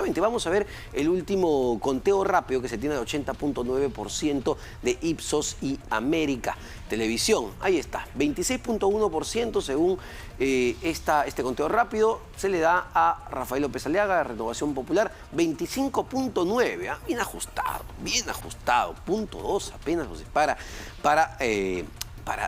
Justamente vamos a ver el último conteo rápido que se tiene al 80.9% de Ipsos y América Televisión. Ahí está, 26.1% según este conteo rápido se le da a Rafael López Aliaga de Renovación Popular, 25.9%, bien ajustado, 0.2 apenas nos separa para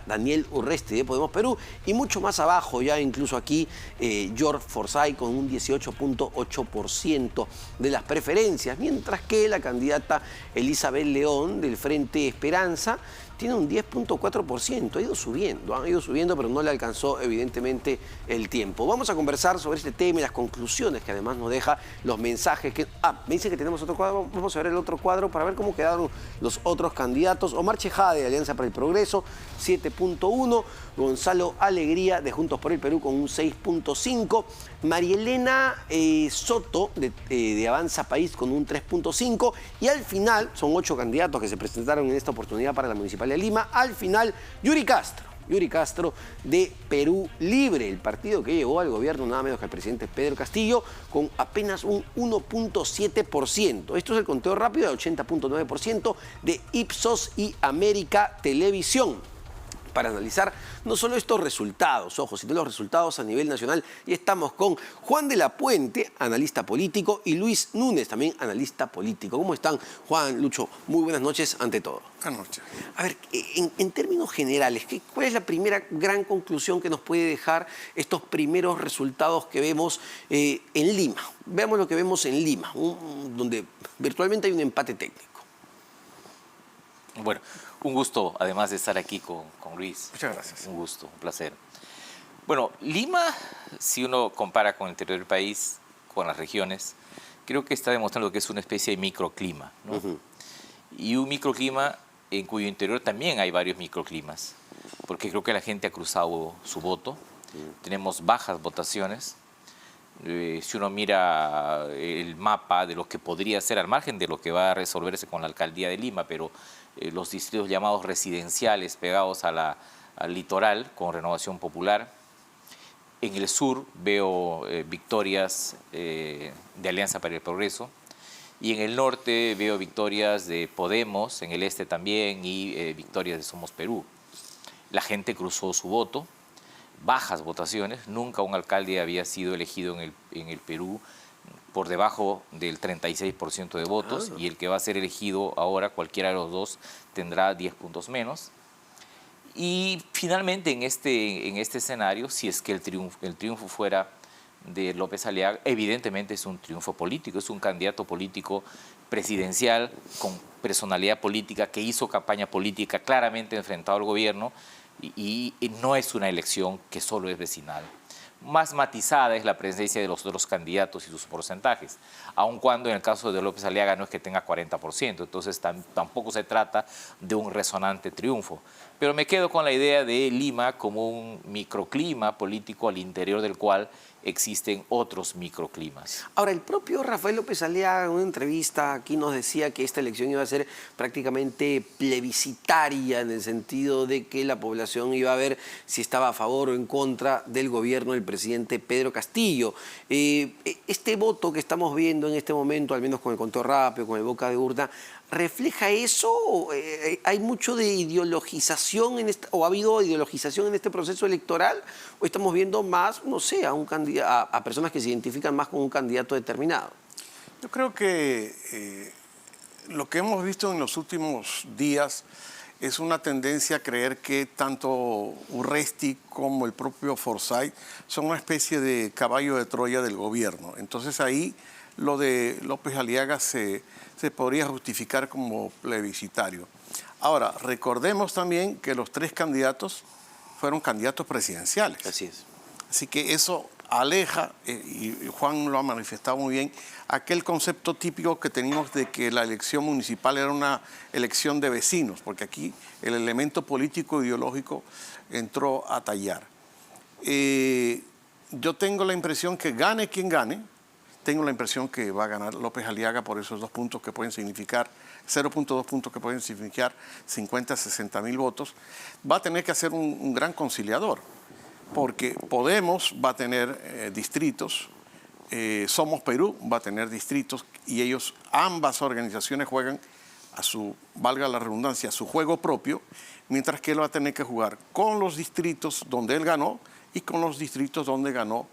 Daniel Urresti de Podemos Perú, y mucho más abajo ya incluso aquí George Forsyth con un 18.8% de las preferencias, mientras que la candidata Elizabeth León del Frente Esperanza tiene un 10.4%, ha ido subiendo, pero no le alcanzó evidentemente el tiempo. Vamos a conversar sobre este tema y las conclusiones que además nos deja los mensajes que... me dice que tenemos otro cuadro, vamos a ver el otro cuadro para ver cómo quedaron los otros candidatos. Omar Chejade de Alianza para el Progreso, 7.1%, Gonzalo Alegría de Juntos por el Perú con un 6.5%, Marielena Soto de Avanza País con un 3.5%, y al final, son 8 candidatos que se presentaron en esta oportunidad para la Municipalidad de Lima, al final Yuri Castro de Perú Libre, el partido que llevó al gobierno nada menos que el presidente Pedro Castillo, con apenas un 1.7%. Esto es el conteo rápido del 80.9% de Ipsos y América Televisión. Para analizar no solo estos resultados, ojo, sino los resultados a nivel nacional. Y estamos con Juan de la Puente, analista político, y Luis Núñez, también analista político. ¿Cómo están, Juan, Lucho? Muy buenas noches ante todo. Buenas noches. A ver, en términos generales, ¿cuál es la primera gran conclusión que nos puede dejar estos primeros resultados que vemos en Lima? Veamos lo que vemos en Lima, donde virtualmente hay un empate técnico. Bueno, un gusto, además de estar aquí con Luis. Muchas gracias. Un gusto, un placer. Bueno, Lima, si uno compara con el interior del país, con las regiones, creo que está demostrando que es una especie de microclima, ¿no? Y un microclima en cuyo interior también hay varios microclimas, porque creo que la gente ha cruzado su voto. Tenemos bajas votaciones. Si uno mira el mapa de lo que podría ser, al margen de lo que va a resolverse con la alcaldía de Lima, pero los distritos llamados residenciales pegados al litoral con Renovación Popular. En el sur veo victorias de Alianza para el Progreso, y en el norte veo victorias de Podemos, en el este también, y victorias de Somos Perú. La gente cruzó su voto. Bajas votaciones, nunca un alcalde había sido elegido en el Perú por debajo del 36% de votos, y el que va a ser elegido ahora, cualquiera de los dos, tendrá 10 puntos menos. Y finalmente en este escenario, si es que el triunfo fuera de López Aliaga, evidentemente es un triunfo político, es un candidato político presidencial con personalidad política que hizo campaña política claramente enfrentado al gobierno, y no es una elección que solo es vecinal. Más matizada es la presencia de los otros candidatos y sus porcentajes, aun cuando en el caso de López Aliaga no es que tenga 40%, entonces tampoco se trata de un resonante triunfo. Pero me quedo con la idea de Lima como un microclima político al interior del cual existen otros microclimas. Ahora, el propio Rafael López Aliaga en una entrevista aquí nos decía que esta elección iba a ser prácticamente plebiscitaria, en el sentido de que la población iba a ver si estaba a favor o en contra del gobierno del presidente Pedro Castillo. Este voto que estamos viendo en este momento, al menos con el conteo rápido, con el boca de urna, ¿refleja eso? ¿Hay mucho de ideologización o ha habido ideologización en este proceso electoral? ¿O estamos viendo más, no sé, a personas que se identifican más con un candidato determinado? Yo creo que lo que hemos visto en los últimos días es una tendencia a creer que tanto Urresti como el propio Forsyth son una especie de caballo de Troya del gobierno. Entonces ahí lo de López Aliaga se podría justificar como plebiscitario. Ahora, recordemos también que los 3 candidatos fueron candidatos presidenciales. Así es. Así que eso aleja, y Juan lo ha manifestado muy bien, aquel concepto típico que teníamos de que la elección municipal era una elección de vecinos, porque aquí el elemento político ideológico entró a tallar. Yo tengo la impresión que gane quien gane, tengo la impresión que va a ganar López Aliaga por esos 2 puntos que pueden significar, 0.2 puntos que pueden significar 50, 60 mil votos. Va a tener que hacer un gran conciliador, porque Podemos va a tener distritos Somos Perú va a tener distritos y ellos, ambas organizaciones juegan a su, valga la redundancia, a su juego propio, mientras que él va a tener que jugar con los distritos donde él ganó y con los distritos donde ganó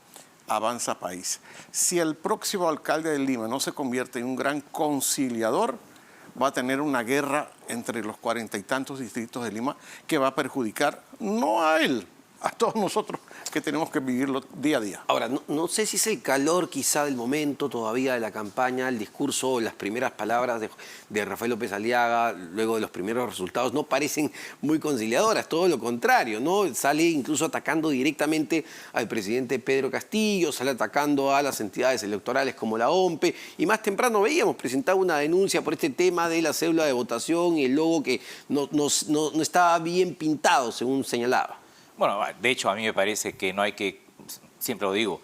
Avanza País. Si el próximo alcalde de Lima no se convierte en un gran conciliador, va a tener una guerra entre los 40 y tantos distritos de Lima que va a perjudicar no a él, a todos nosotros que tenemos que vivirlo día a día. Ahora, no sé si es el calor quizá del momento todavía de la campaña, el discurso, las primeras palabras de Rafael López Aliaga, luego de los primeros resultados, no parecen muy conciliadoras, todo lo contrario, ¿no? Sale incluso atacando directamente al presidente Pedro Castillo, sale atacando a las entidades electorales como la OMPE, y más temprano veíamos presentar una denuncia por este tema de la cédula de votación y el logo que no estaba bien pintado, según señalaba. Bueno, de hecho, a mí me parece que no hay que, siempre lo digo,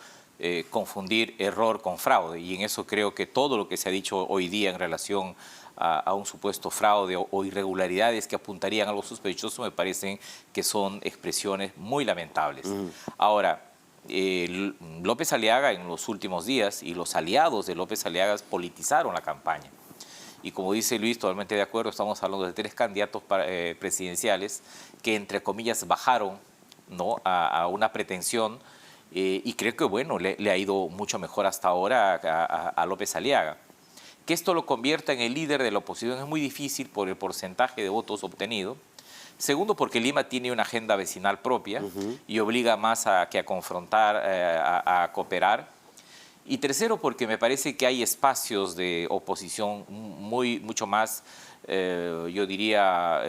confundir error con fraude. Y en eso creo que todo lo que se ha dicho hoy día en relación a un supuesto fraude o irregularidades que apuntarían a algo sospechoso, me parecen que son expresiones muy lamentables. Ahora, López Aliaga en los últimos días y los aliados de López Aliaga politizaron la campaña. Y como dice Luis, totalmente de acuerdo, estamos hablando de 3 candidatos presidenciales que, entre comillas, bajaron, ¿no?, a una pretensión y creo que, bueno, le ha ido mucho mejor hasta ahora a López Aliaga. Que esto lo convierta en el líder de la oposición es muy difícil por el porcentaje de votos obtenido. Segundo, porque Lima tiene una agenda vecinal propia y obliga más a confrontar, a cooperar. Y tercero, porque me parece que hay espacios de oposición mucho más, yo diría,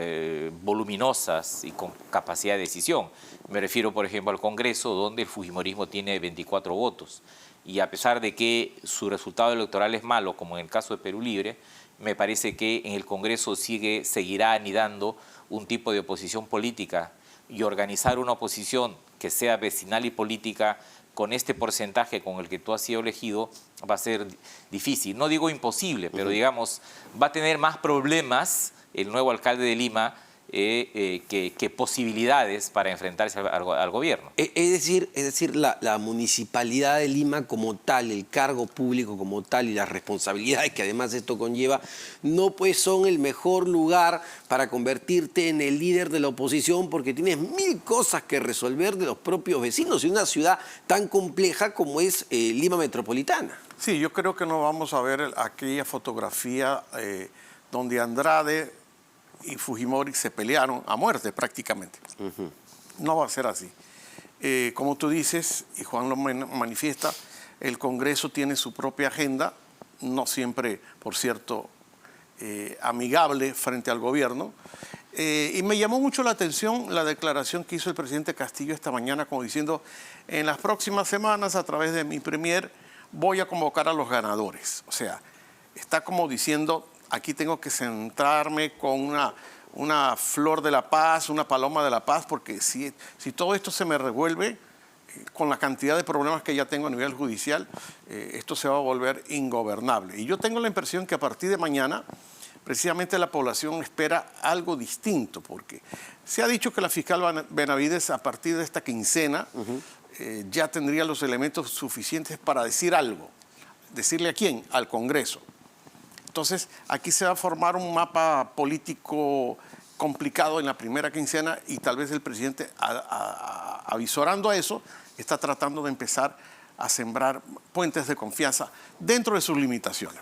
voluminosas y con capacidad de decisión. Me refiero, por ejemplo, al Congreso, donde el fujimorismo tiene 24 votos. Y a pesar de que su resultado electoral es malo, como en el caso de Perú Libre, me parece que en el Congreso seguirá anidando un tipo de oposición política, y organizar una oposición que sea vecinal y política con este porcentaje con el que tú has sido elegido va a ser difícil. No digo imposible, pero digamos, va a tener más problemas el nuevo alcalde de Lima que posibilidades para enfrentarse al gobierno. Es decir, la municipalidad de Lima como tal, el cargo público como tal y las responsabilidades que además esto conlleva, no pues son el mejor lugar para convertirte en el líder de la oposición porque tienes 1000 cosas que resolver de los propios vecinos y una ciudad tan compleja como es Lima Metropolitana. Sí, yo creo que no vamos a ver aquella fotografía donde Andrade y Fujimori se pelearon a muerte prácticamente. No va a ser así. Como tú dices, y Juan lo manifiesta, el Congreso tiene su propia agenda, no siempre, por cierto, amigable frente al gobierno. Y me llamó mucho la atención la declaración que hizo el presidente Castillo esta mañana, como diciendo, en las próximas semanas, a través de mi premier, voy a convocar a los ganadores. O sea, está como diciendo, aquí tengo que centrarme con una flor de la paz, una paloma de la paz, porque si todo esto se me revuelve, con la cantidad de problemas que ya tengo a nivel judicial, esto se va a volver ingobernable. Y yo tengo la impresión que a partir de mañana, precisamente la población espera algo distinto, porque se ha dicho que la fiscal Benavides, a partir de esta quincena, ya tendría los elementos suficientes para decir algo. ¿Decirle a quién? Al Congreso. Entonces, aquí se va a formar un mapa político complicado en la primera quincena y tal vez el presidente, avisorando a eso, está tratando de empezar a sembrar puentes de confianza dentro de sus limitaciones.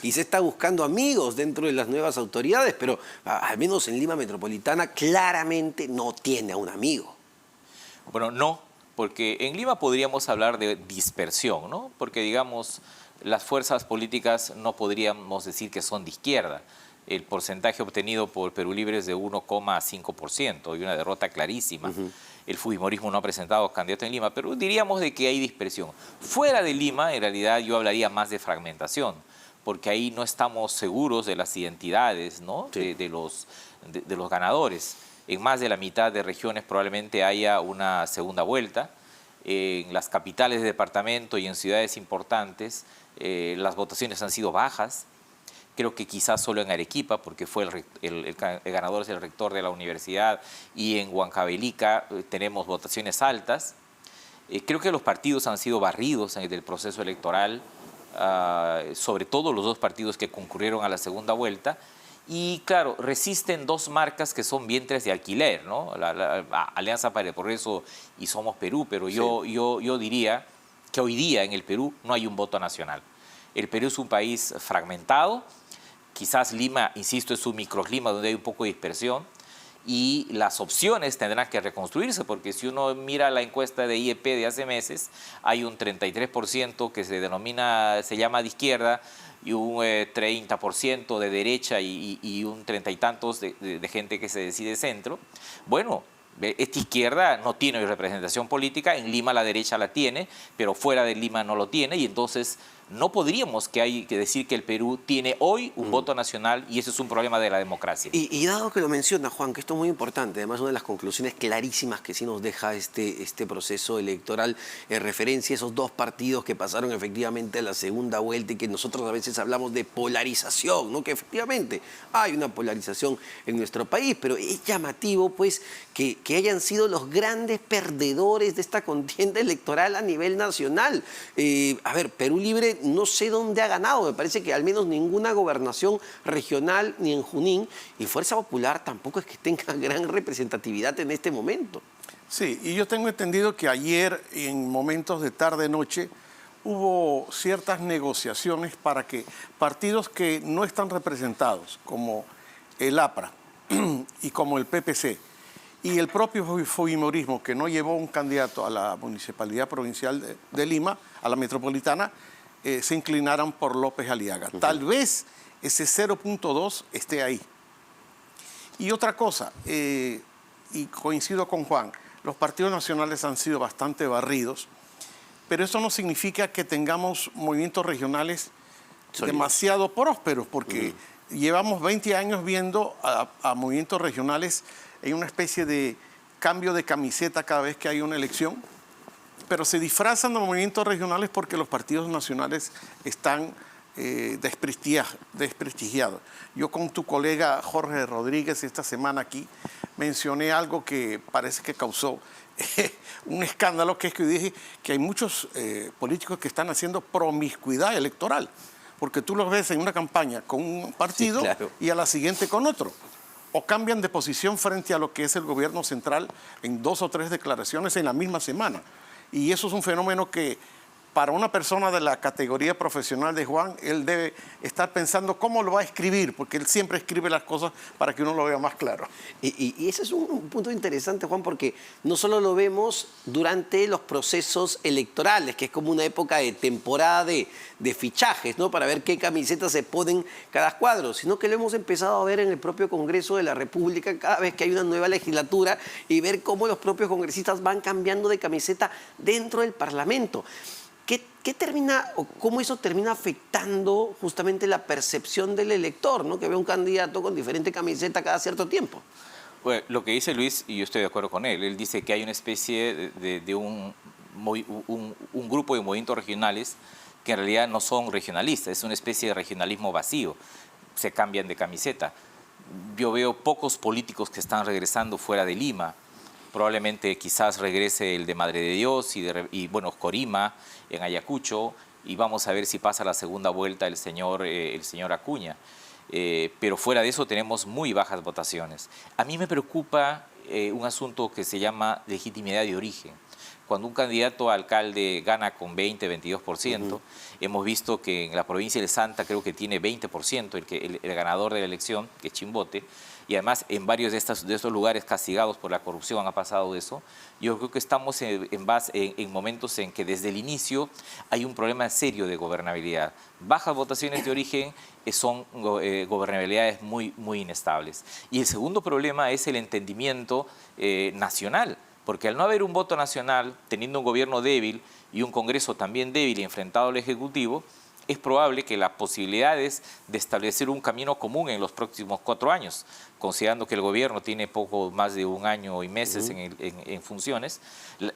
Quizá está buscando amigos dentro de las nuevas autoridades, pero al menos en Lima Metropolitana claramente no tiene a un amigo. Bueno, no, porque en Lima podríamos hablar de dispersión, ¿no? Porque, digamos, las fuerzas políticas no podríamos decir que son de izquierda. El porcentaje obtenido por Perú Libre es de 1,5% y una derrota clarísima. El fujimorismo no ha presentado candidato en Lima, pero diríamos de que hay dispersión. Fuera de Lima, en realidad, yo hablaría más de fragmentación, porque ahí no estamos seguros de las identidades, ¿no? Sí. de los ganadores. En más de la mitad de regiones probablemente haya una segunda vuelta. En las capitales de departamento y en ciudades importantes las votaciones han sido bajas. Creo que quizás solo en Arequipa, porque fue el ganador es el rector de la universidad, y en Huancavelica tenemos votaciones altas. Creo que los partidos han sido barridos en el proceso electoral, sobre todo los dos partidos que concurrieron a la segunda vuelta. Y claro, resisten dos marcas que son vientres de alquiler, ¿no? La Alianza para el Progreso y Somos Perú, pero Sí. yo diría que hoy día en el Perú no hay un voto nacional. El Perú es un país fragmentado, quizás Lima, insisto, es un microclima donde hay un poco de dispersión, y las opciones tendrán que reconstruirse, porque si uno mira la encuesta de IEP de hace meses, hay un 33% que se llama de izquierda, y un 30% de derecha y un 30 y tantos de gente que se decide centro. Bueno, esta izquierda no tiene representación política, en Lima la derecha la tiene, pero fuera de Lima no lo tiene, y entonces no podríamos que decir que el Perú tiene hoy un voto nacional, y ese es un problema de la democracia. Y dado que lo menciona, Juan, que esto es muy importante, además una de las conclusiones clarísimas que sí nos deja este proceso electoral en referencia a esos dos partidos que pasaron efectivamente a la segunda vuelta, y que nosotros a veces hablamos de polarización, ¿no? Que efectivamente hay una polarización en nuestro país, pero es llamativo pues que hayan sido los grandes perdedores de esta contienda electoral a nivel nacional. A ver, Perú Libre no sé dónde ha ganado, me parece que al menos ninguna gobernación regional ni en Junín, y Fuerza Popular tampoco es que tenga gran representatividad en este momento. Sí, y yo tengo entendido que ayer, en momentos de tarde-noche, hubo ciertas negociaciones para que partidos que no están representados, como el APRA y como el PPC, y el propio Fujimorismo, que no llevó un candidato a la Municipalidad Provincial de Lima, a la metropolitana, se inclinaran por López Aliaga. Tal vez ese 0.2 esté ahí. Y otra cosa, y coincido con Juan, los partidos nacionales han sido bastante barridos, pero eso no significa que tengamos movimientos regionales demasiado prósperos, porque llevamos 20 años viendo a movimientos regionales en una especie de cambio de camiseta cada vez que hay una elección, pero se disfrazan de movimientos regionales porque los partidos nacionales están desprestigiados. Yo con tu colega Jorge Rodríguez esta semana aquí mencioné algo que parece que causó un escándalo, que es que dije que hay muchos políticos que están haciendo promiscuidad electoral, porque tú los ves en una campaña con un partido, sí, claro, y a la siguiente con otro. O cambian de posición frente a lo que es el gobierno central en 2 o 3 declaraciones en la misma semana. Y eso es un fenómeno que para una persona de la categoría profesional de Juan, él debe estar pensando cómo lo va a escribir, porque él siempre escribe las cosas para que uno lo vea más claro. Y ese es un punto interesante, Juan, porque no solo lo vemos durante los procesos electorales, que es como una época de temporada de fichajes, ¿no? Para ver qué camisetas se ponen cada cuadro, sino que lo hemos empezado a ver en el propio Congreso de la República cada vez que hay una nueva legislatura, y ver cómo los propios congresistas van cambiando de camiseta dentro del Parlamento. ¿Qué termina, o cómo eso termina afectando justamente la percepción del elector, ¿no? Que ve un candidato con diferente camiseta cada cierto tiempo? Bueno, lo que dice Luis, y yo estoy de acuerdo con él, él dice que hay una especie de un grupo de movimientos regionales que en realidad no son regionalistas, es una especie de regionalismo vacío, se cambian de camiseta. Yo veo pocos políticos que están regresando fuera de Lima. Probablemente quizás regrese el de Madre de Dios y bueno, Corima en Ayacucho, y vamos a ver si pasa la segunda vuelta el señor Acuña. Pero fuera de eso tenemos muy bajas votaciones. A mí me preocupa un asunto que se llama legitimidad de origen. Cuando un candidato a alcalde gana con 20-22%, hemos visto que en la provincia de Santa creo que tiene 20%, el ganador de la elección, que es Chimbote, y además en varios de estos lugares castigados por la corrupción ha pasado eso. Yo creo que estamos en momentos en que desde el inicio hay un problema serio de gobernabilidad. Bajas votaciones de origen son gobernabilidades muy, muy inestables. Y el segundo problema es el entendimiento nacional, porque al no haber un voto nacional, teniendo un gobierno débil y un Congreso también débil y enfrentado al Ejecutivo, es probable que las posibilidades de establecer un camino común en los próximos 4 años, considerando que el gobierno tiene poco más de 1 año y meses en funciones,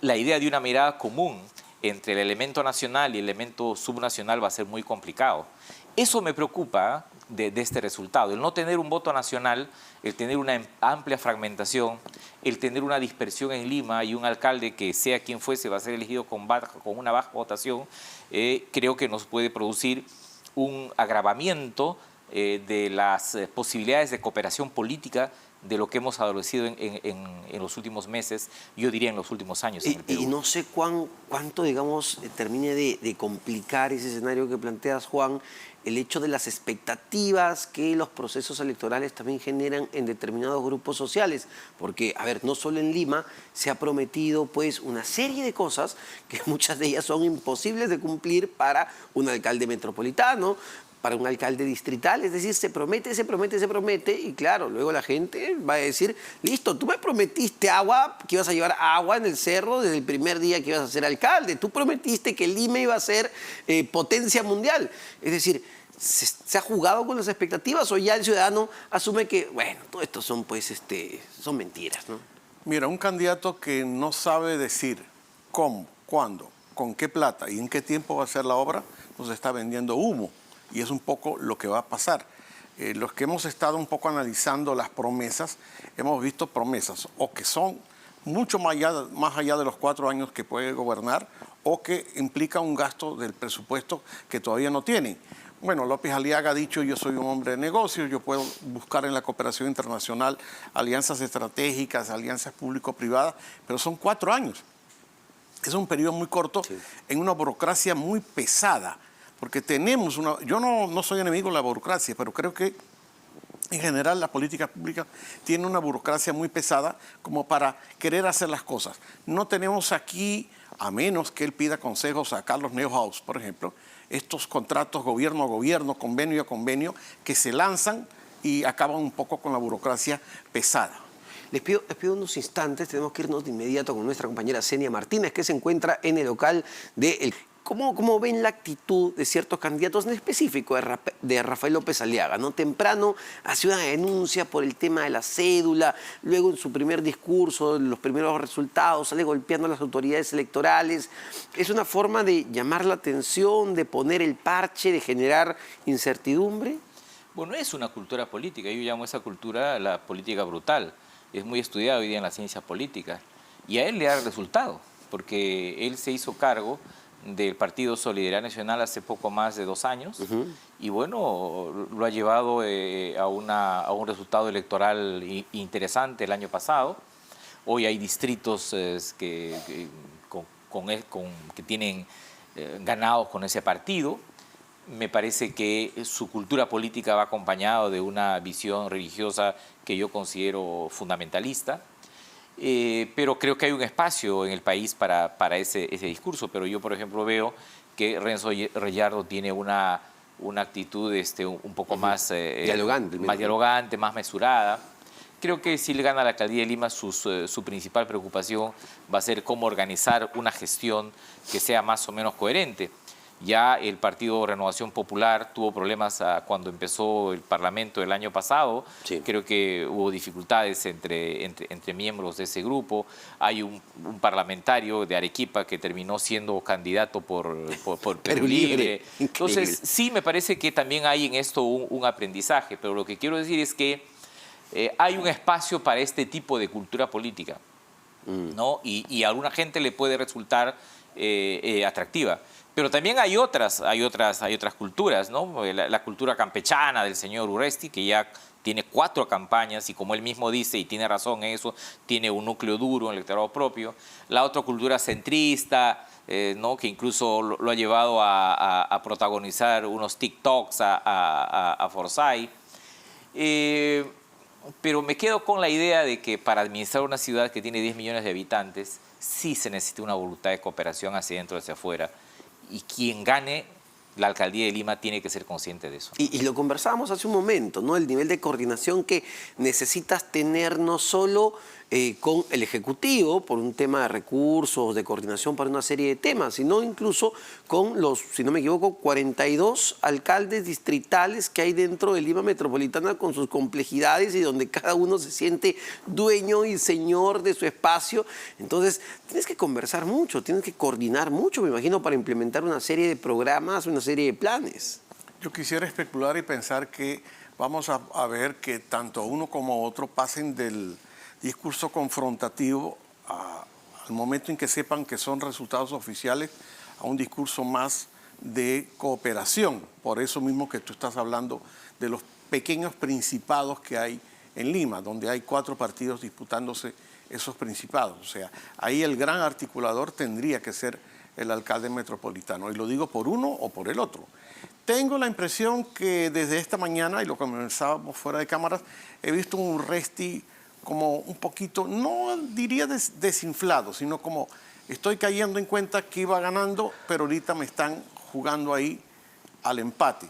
la idea de una mirada común entre el elemento nacional y el elemento subnacional va a ser muy complicado. Eso me preocupa de este resultado, el no tener un voto nacional, el tener una amplia fragmentación, el tener una dispersión en Lima y un alcalde que sea quien fuese va a ser elegido con una baja votación, creo que nos puede producir un agravamiento de las posibilidades de cooperación política de lo que hemos adolecido en los últimos meses, yo diría en los últimos años en el Perú. Y no sé cuánto, digamos, termine de complicar ese escenario que planteas, Juan, el hecho de las expectativas que los procesos electorales también generan en determinados grupos sociales. Porque, a ver, no solo en Lima se ha prometido pues una serie de cosas que muchas de ellas son imposibles de cumplir para un alcalde metropolitano, para un alcalde distrital, es decir, se promete, y claro, luego la gente va a decir, listo, tú me prometiste agua, que ibas a llevar agua en el cerro desde el primer día que ibas a ser alcalde, tú prometiste que Lima iba a ser potencia mundial, es decir, ¿se ha jugado con las expectativas o ya el ciudadano asume que, bueno, todo esto son pues, son mentiras, ¿no? Mira, un candidato que no sabe decir cómo, cuándo, con qué plata y en qué tiempo va a ser la obra, nos está vendiendo humo. Y es un poco lo que va a pasar. Los que hemos estado un poco analizando las promesas, hemos visto promesas o que son mucho más allá de los 4 años que puede gobernar o que implica un gasto del presupuesto que todavía no tienen. Bueno, López Aliaga ha dicho, yo soy un hombre de negocios, yo puedo buscar en la cooperación internacional alianzas estratégicas, alianzas público-privadas, pero son 4 años. Es un periodo muy corto en una burocracia muy pesada. Porque tenemos una... Yo no soy enemigo de la burocracia, pero creo que en general la política pública tiene una burocracia muy pesada como para querer hacer las cosas. No tenemos aquí, a menos que él pida consejos a Carlos Neuhaus, por ejemplo, estos contratos gobierno a gobierno, convenio a convenio, que se lanzan y acaban un poco con la burocracia pesada. Les pido unos instantes, tenemos que irnos de inmediato con nuestra compañera Senia Martínez, que se encuentra en el local de... ¿Cómo ven la actitud de ciertos candidatos, en específico de Rafael López Aliaga, ¿no? Temprano hace una denuncia por el tema de la cédula, luego en su primer discurso, los primeros resultados, sale golpeando a las autoridades electorales. ¿Es una forma de llamar la atención, de poner el parche, de generar incertidumbre? Bueno, es una cultura política, yo llamo a esa cultura la política brutal. Es muy estudiado hoy día en la ciencia política y a él le da resultado, porque él se hizo cargo del Partido Solidaridad Nacional hace poco más de 2 años y bueno, lo ha llevado a un resultado electoral interesante el año pasado. Hoy hay distritos que tienen ganados con ese partido. Me parece que su cultura política va acompañado de una visión religiosa que yo considero fundamentalista. Pero creo que hay un espacio en el país para ese discurso. Pero yo, por ejemplo, veo que Renzo Reyardo tiene una actitud un poco más dialogante, más mesurada. Creo que si le gana la alcaldía de Lima, su principal preocupación va a ser cómo organizar una gestión que sea más o menos coherente. Ya el Partido Renovación Popular tuvo problemas cuando empezó el Parlamento el año pasado. Sí. Creo que hubo dificultades entre miembros de ese grupo. Hay un parlamentario de Arequipa que terminó siendo candidato por Perú Libre. Entonces, sí me parece que también hay en esto un aprendizaje. Pero lo que quiero decir es que hay un espacio para este tipo de cultura política, ¿no? Y a alguna gente le puede resultar atractiva. Pero también hay otras culturas, ¿no? La cultura campechana del señor Urresti, que ya tiene 4 campañas y como él mismo dice, y tiene razón en eso, tiene un núcleo duro en el electorado propio. La otra cultura centrista, ¿no? Que incluso lo ha llevado a protagonizar unos TikToks a Forsyth. Pero me quedo con la idea de que para administrar una ciudad que tiene 10 millones de habitantes, sí se necesita una voluntad de cooperación hacia adentro y hacia afuera. Y quien gane la alcaldía de Lima tiene que ser consciente de eso. Y lo conversábamos hace un momento, ¿no? El nivel de coordinación que necesitas tener no solo con el Ejecutivo por un tema de recursos, de coordinación para una serie de temas, sino incluso con los, si no me equivoco, 42 alcaldes distritales que hay dentro de Lima Metropolitana con sus complejidades y donde cada uno se siente dueño y señor de su espacio. Entonces, tienes que conversar mucho, tienes que coordinar mucho, me imagino, para implementar una serie de programas, una serie de planes. Yo quisiera especular y pensar que vamos a ver que tanto uno como otro pasen del discurso confrontativo al momento en que sepan que son resultados oficiales a un discurso más de cooperación. Por eso mismo que tú estás hablando de los pequeños principados que hay en Lima, donde hay 4 partidos disputándose esos principados. O sea, ahí el gran articulador tendría que ser el alcalde metropolitano. Y lo digo por uno o por el otro. Tengo la impresión que desde esta mañana, y lo conversábamos fuera de cámaras, he visto un Urresti como un poquito, no diría desinflado, sino como estoy cayendo en cuenta que iba ganando, pero ahorita me están jugando ahí al empate.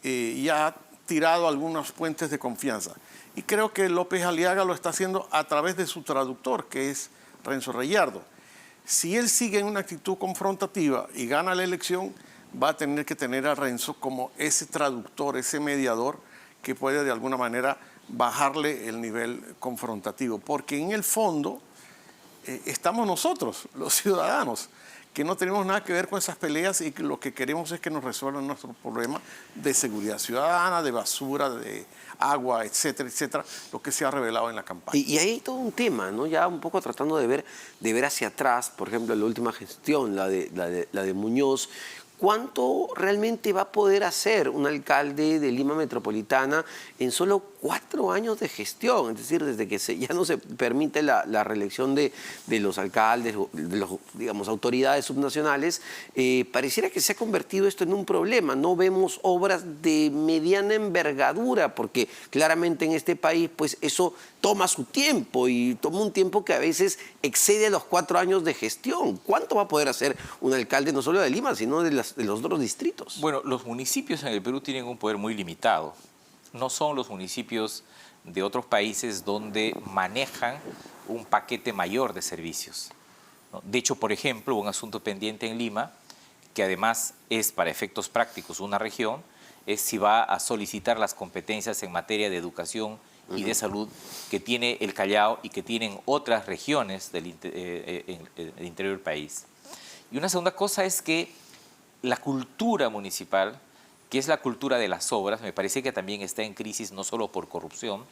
Y ha tirado algunos puentes de confianza. Y creo que López Aliaga lo está haciendo a través de su traductor, que es Renzo Reyardo. Si él sigue en una actitud confrontativa y gana la elección, va a tener que tener a Renzo como ese traductor, ese mediador que puede de alguna manera bajarle el nivel confrontativo. Porque en el fondo estamos nosotros, los ciudadanos, que no tenemos nada que ver con esas peleas y que lo que queremos es que nos resuelvan nuestros problemas de seguridad ciudadana, de basura, de agua, etcétera, etcétera, lo que se ha revelado en la campaña. Y ahí hay todo un tema, ¿no? Ya un poco tratando de ver hacia atrás, por ejemplo, la última gestión, la de Muñoz. ¿Cuánto realmente va a poder hacer un alcalde de Lima Metropolitana en solo 4 años de gestión? Es decir, desde que ya no se permite la reelección de los alcaldes, de los, digamos, autoridades subnacionales, pareciera que se ha convertido esto en un problema. No vemos obras de mediana envergadura, porque claramente en este país pues eso toma su tiempo y toma un tiempo que a veces excede a los 4 años de gestión. ¿Cuánto va a poder hacer un alcalde no solo de Lima, sino de los otros distritos? Bueno, los municipios en el Perú tienen un poder muy limitado. No son los municipios de otros países donde manejan un paquete mayor de servicios, ¿no? De hecho, por ejemplo, un asunto pendiente en Lima, que además es para efectos prácticos una región, es si va a solicitar las competencias en materia de educación y de salud que tiene el Callao y que tienen otras regiones del interior del país. Y una segunda cosa es que la cultura municipal, que es la cultura de las obras, me parece que también está en crisis no solo por corrupción,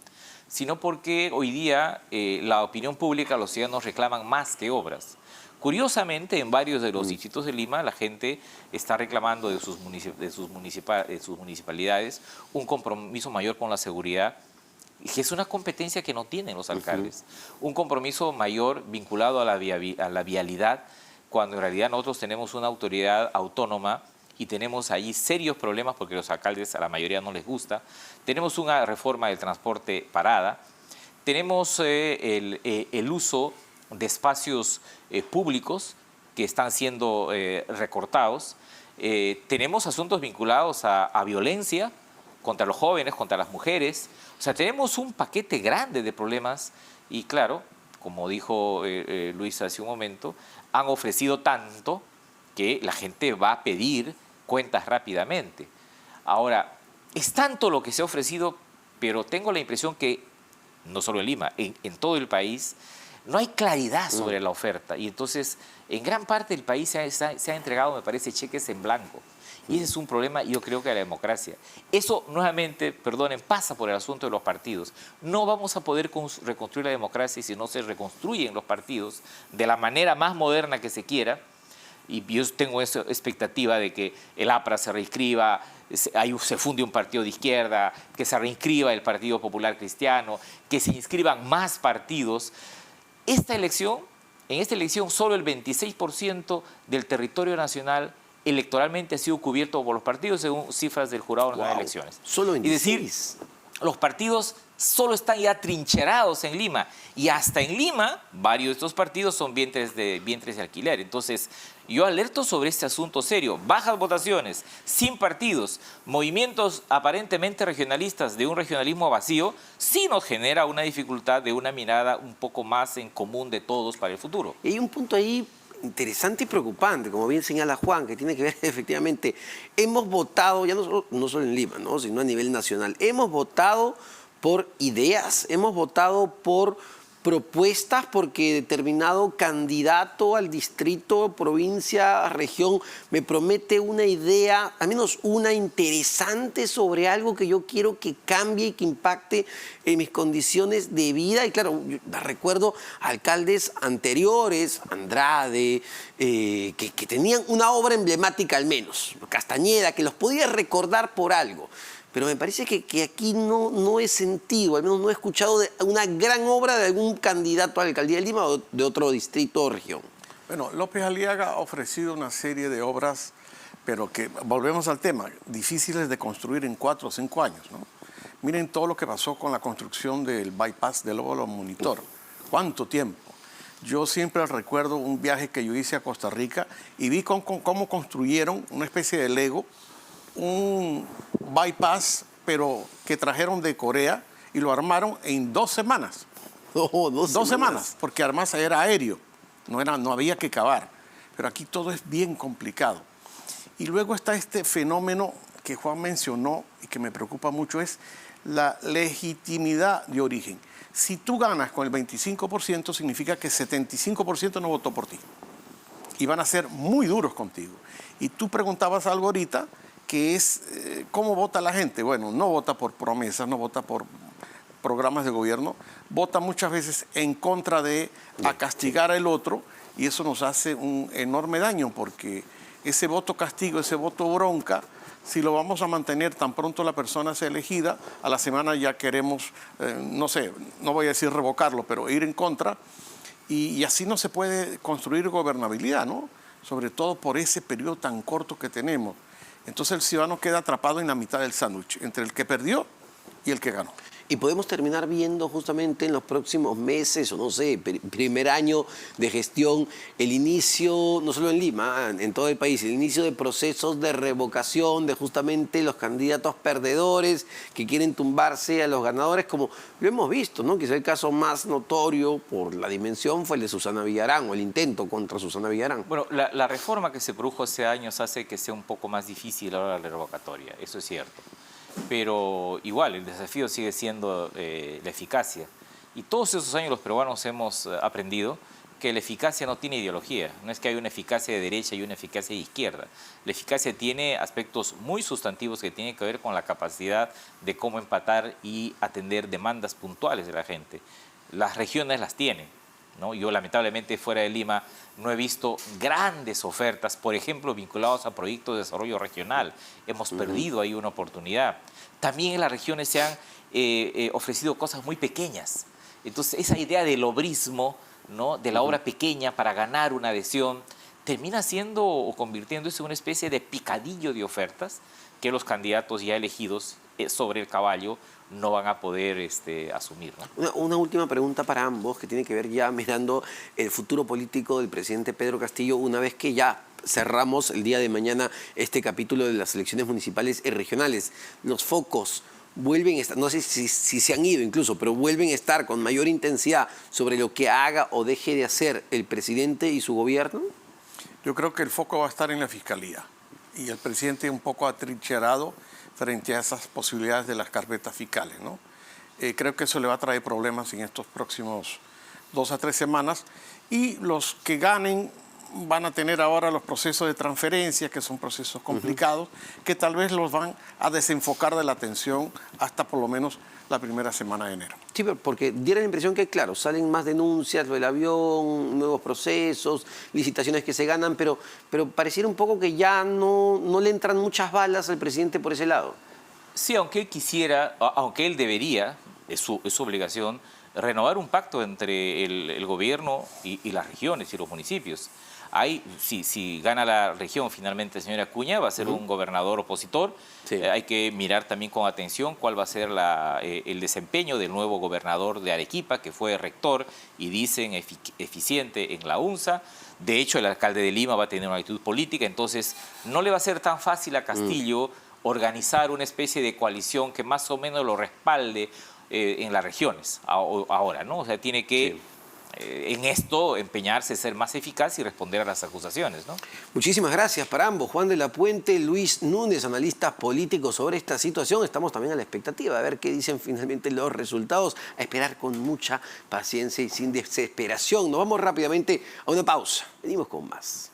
sino porque hoy día la opinión pública, los ciudadanos reclaman más que obras. Curiosamente, en varios de los distritos de Lima, la gente está reclamando de sus municipalidades un compromiso mayor con la seguridad, que es una competencia que no tienen los alcaldes. Un compromiso mayor vinculado a la vialidad, cuando en realidad nosotros tenemos una autoridad autónoma y tenemos ahí serios problemas porque los alcaldes a la mayoría no les gusta. Tenemos una reforma del transporte parada. Tenemos el uso de espacios públicos que están siendo recortados. Tenemos asuntos vinculados a violencia contra los jóvenes, contra las mujeres. O sea, tenemos un paquete grande de problemas y claro, como dijo Luis hace un momento, han ofrecido tanto que la gente va a pedir cuentas rápidamente. Ahora, es tanto lo que se ha ofrecido, pero tengo la impresión que, no solo en Lima, en todo el país, no hay claridad sobre la oferta. Y entonces, en gran parte del país se ha entregado, me parece, cheques en blanco. Y ese es un problema, yo creo que de la democracia. Eso, nuevamente, perdonen, pasa por el asunto de los partidos. No vamos a poder reconstruir la democracia si no se reconstruyen los partidos de la manera más moderna que se quiera. Y yo tengo esa expectativa de que el APRA se reinscriba, se funde un partido de izquierda, que se reinscriba el Partido Popular Cristiano, que se inscriban más partidos. En esta elección, solo el 26% del territorio nacional electoralmente ha sido cubierto por los partidos según cifras del Jurado Nacional de Elecciones. Solo 26. Es decir, los partidos solo están ya trincherados en Lima y hasta en Lima varios de estos partidos son vientres de alquiler. Entonces, yo alerto sobre este asunto serio. Bajas votaciones, sin partidos, movimientos aparentemente regionalistas de un regionalismo vacío, sí nos genera una dificultad de una mirada un poco más en común de todos para el futuro. Y hay un punto ahí interesante y preocupante, como bien señala Juan, que tiene que ver efectivamente, hemos votado, ya no solo en Lima, ¿no? Sino a nivel nacional, hemos votado por ideas, hemos votado por propuestas porque determinado candidato al distrito, provincia, región, me promete una idea, al menos una interesante sobre algo que yo quiero que cambie y que impacte en mis condiciones de vida. Y claro, yo recuerdo alcaldes anteriores, Andrade, que tenían una obra emblemática al menos, Castañeda, que los podía recordar por algo. Pero me parece que aquí no he sentido, al menos no he escuchado de una gran obra de algún candidato a la alcaldía de Lima o de otro distrito o región. Bueno, López Aliaga ha ofrecido una serie de obras, pero que, volvemos al tema, difíciles de construir en 4 o 5 años, ¿no? Miren todo lo que pasó con la construcción del bypass del Óvalo Monitor. ¿Cuánto tiempo? Yo siempre recuerdo un viaje que yo hice a Costa Rica y vi cómo construyeron una especie de Lego, un bypass, pero que trajeron de Corea y lo armaron en 2 semanas. Oh, 2 semanas, porque además era aéreo, no había que cavar. Pero aquí todo es bien complicado. Y luego está este fenómeno que Juan mencionó y que me preocupa mucho, es la legitimidad de origen. Si tú ganas con el 25%, significa que 75% no votó por ti. Y van a ser muy duros contigo. Y tú preguntabas algo ahorita, que es cómo vota la gente. Bueno, no vota por promesas, no vota por programas de gobierno, vota muchas veces en contra de a castigar al otro, y eso nos hace un enorme daño, porque ese voto castigo, ese voto bronca, si lo vamos a mantener tan pronto la persona sea elegida, a la semana ya queremos, no sé, no voy a decir revocarlo, pero ir en contra, y así no se puede construir gobernabilidad, ¿no? Sobre todo por ese periodo tan corto que tenemos. Entonces el ciudadano queda atrapado en la mitad del sándwich, entre el que perdió y el que ganó. Y podemos terminar viendo justamente en los próximos meses, o no sé, primer año de gestión, el inicio, no solo en Lima, en todo el país, el inicio de procesos de revocación de justamente los candidatos perdedores que quieren tumbarse a los ganadores, como lo hemos visto, ¿no? Quizá el caso más notorio por la dimensión fue el de Susana Villarán, o el intento contra Susana Villarán. Bueno, la reforma que se produjo hace años hace que sea un poco más difícil ahora la revocatoria, eso es cierto. Pero igual, el desafío sigue siendo la eficacia. Y todos esos años los peruanos hemos aprendido que la eficacia no tiene ideología. No es que haya una eficacia de derecha y una eficacia de izquierda. La eficacia tiene aspectos muy sustantivos que tienen que ver con la capacidad de cómo empatar y atender demandas puntuales de la gente. Las regiones las tienen, ¿no? Yo lamentablemente fuera de Lima no he visto grandes ofertas, por ejemplo, vinculados a proyectos de desarrollo regional. Hemos perdido ahí una oportunidad. También en las regiones se han ofrecido cosas muy pequeñas. Entonces, esa idea del obrismo, ¿no? De la obra pequeña para ganar una adhesión, termina siendo o convirtiéndose en una especie de picadillo de ofertas que los candidatos ya elegidos sobre el caballo no van a poder asumir, ¿no? Una última pregunta para ambos, que tiene que ver ya mirando el futuro político del presidente Pedro Castillo, una vez que ya cerramos el día de mañana este capítulo de las elecciones municipales y regionales. Los focos vuelven a estar, no sé si se han ido incluso, pero vuelven a estar con mayor intensidad sobre lo que haga o deje de hacer el presidente y su gobierno. Yo creo que el foco va a estar en la Fiscalía, y el presidente un poco atrincherado frente a esas posibilidades de las carpetas fiscales, ¿no? Creo que eso le va a traer problemas en estos próximos 2 a 3 semanas, y los que ganen van a tener ahora los procesos de transferencia, que son procesos complicados, que tal vez los van a desenfocar de la atención hasta por lo menos la primera semana de enero. Sí, porque diera la impresión que, claro, salen más denuncias, lo del avión, nuevos procesos, licitaciones que se ganan, pero pareciera un poco que ya no le entran muchas balas al presidente por ese lado. Sí, aunque él quisiera, aunque él debería, es su obligación, renovar un pacto entre el gobierno y las regiones y los municipios. Si gana la región finalmente el señor Acuña, va a ser un gobernador opositor. Sí. Hay que mirar también con atención cuál va a ser el desempeño del nuevo gobernador de Arequipa, que fue rector y dicen eficiente en la UNSA. De hecho, el alcalde de Lima va a tener una actitud política, entonces no le va a ser tan fácil a Castillo organizar una especie de coalición que más o menos lo respalde en las regiones ahora, ¿no? O sea, tiene que en esto empeñarse, ser más eficaz y responder a las acusaciones, ¿no? Muchísimas gracias para ambos. Juan de la Puente, Luis Núñez, analistas políticos sobre esta situación. Estamos también a la expectativa de ver qué dicen finalmente los resultados. A esperar con mucha paciencia y sin desesperación. Nos vamos rápidamente a una pausa. Venimos con más.